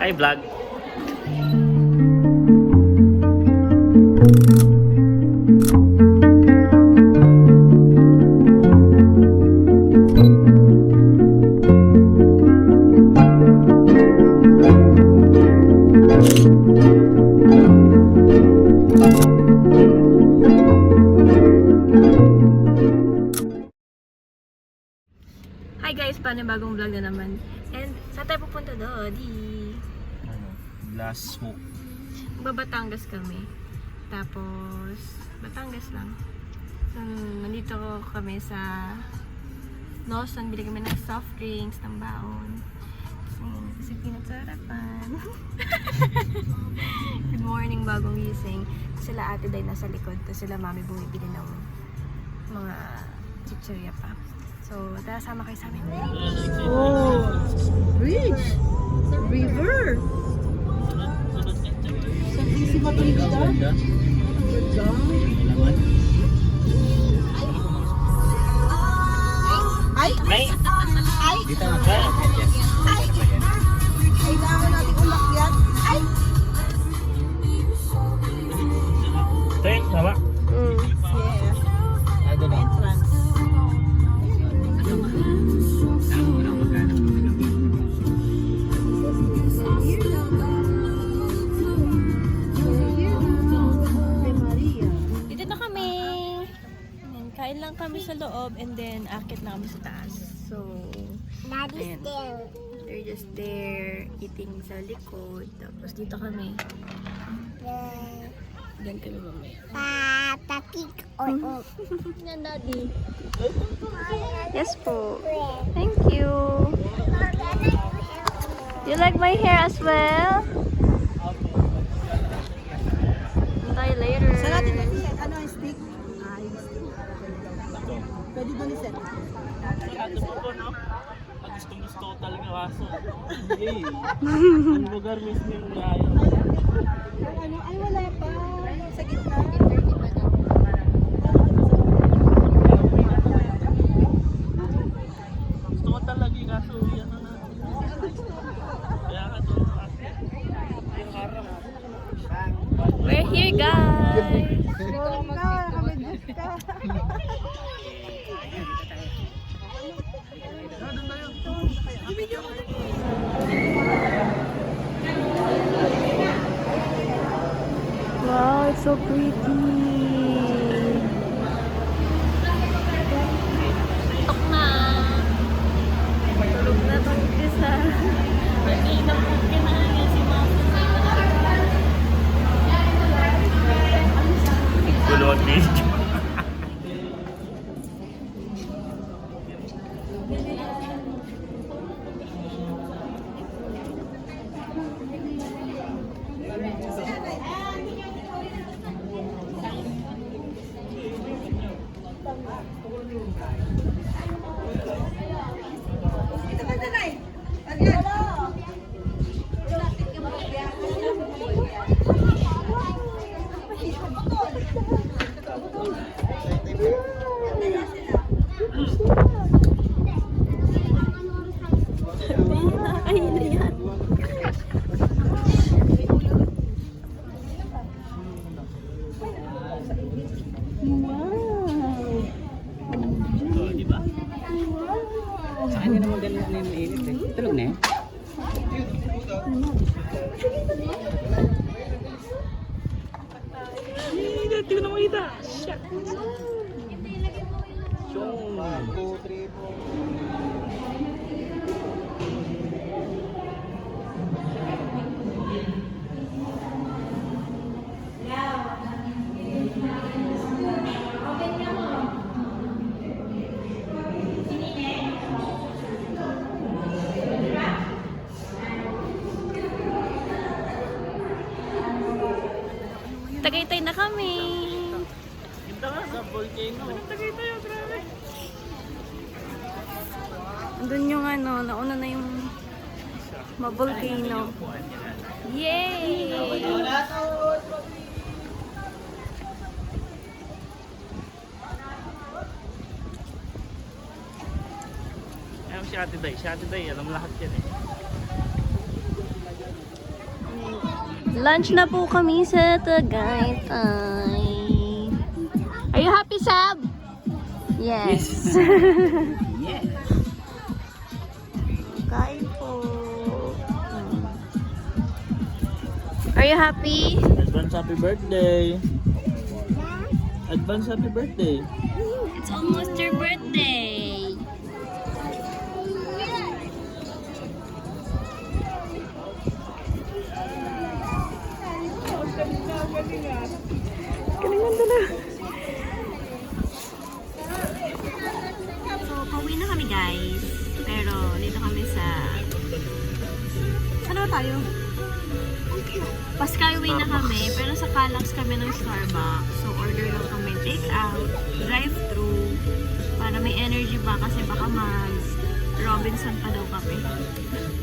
Hi vlog. Hi guys, panibagong vlog na naman. And saan tayo pupunta doon? Last smoke. Batangas kami. Tapos, Batangas lang. Nandito kami sa Lawson. Bili kami ng soft drinks, ng baon. Kasi pinatsarapan. Good morning, bagong gising. Sila ate Day nasa likod. Tapos sila mami bumibili ng mga chichirya pa. So, tara sama kayo sa amin. Oh, bridge, river. Sa matulidad. Ay, May! ay, Dito na ka. kailangan natin umakyat. Ay, Ito yun, tama. yeah. Ito na. Entrance. Dito na kami. Ayan, kain lang kami sa loob and then akit na kami sa taas. So, Daddy's ayan. there. They're just there eating sa likod. Tapos dito kami. Diyan kami mamaya. Patakik or Yan, Daddy. Yes po. Thank you. You like my hair as well? Tayo later. Saan natin i-set? Ano ang stick? Ah, yung stick. Pwede doon i-set. Ano po po, no? Gustong-gusto ko talaga kaso. Hindi. Ang lugar mismo yung layo. Yung ano, ay wala pa. Sa gitna. Gusto ko talaga yung kaso. Yan na natin. Kaya ka doon. Yung harap. We're here, guys. Boring ka, wala kami just ka. Wow, it's so pretty. Tok na. Tulog na tong isa. Mag-inang ka na yan si Mama. Tulog din. Ay, na yan. Oh, di ba? Sa kanya naman ganun na yung mainit eh. Tulog na eh. Hindi ko na makita. Shit. Yung 2, 3, 4. Tagaytay na kami. Ganda nga sa volcano. Tagaytay yung grabe. Andun yung ano, nauna na yung volcano. Yay! Ayan si Ate Day. Si Ate Day, alam lahat yan eh. Lunch na po kami sa Tagaytay. Are you happy, Sab? Yes. Yes. Kain po. Are you happy? Advance happy birthday. Advance happy birthday. It's almost your birthday. Galingan na. So, pauwi na kami guys. Pero, dito kami sa... Saan na tayo? Paskyway na kami, pero sa Calax kami ng Starbucks. So, order lang kami take out, drive-thru, para may energy ba kasi baka mag-Robinson pa daw kami.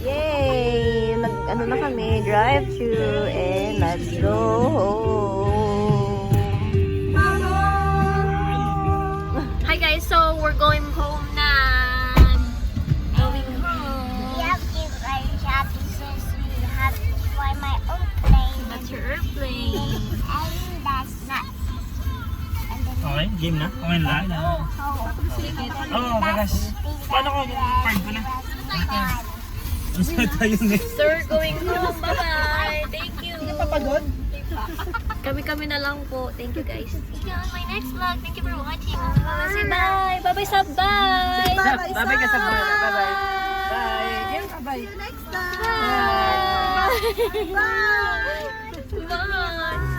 Yay! Ano na kami, drive-thru, and let's go home! Hi guys, so we're going home na! Going home! We have to fly happy since we have to fly my own plane. That's your airplane! And that's nuts. And then Okay, game na? Okay na? Oo, gagas. Paano ko yung card ko na? Saan tayo next? So we're going home. Bye-bye. Thank you. Papagod? Kami na lang po. Thank you guys. See you on my next vlog. Thank you for watching. Say bye. Bye-bye Sab. Bye. Bye-bye ka sa vlog. Bye-bye. Bye. Bye. Bye. Bye. Bye.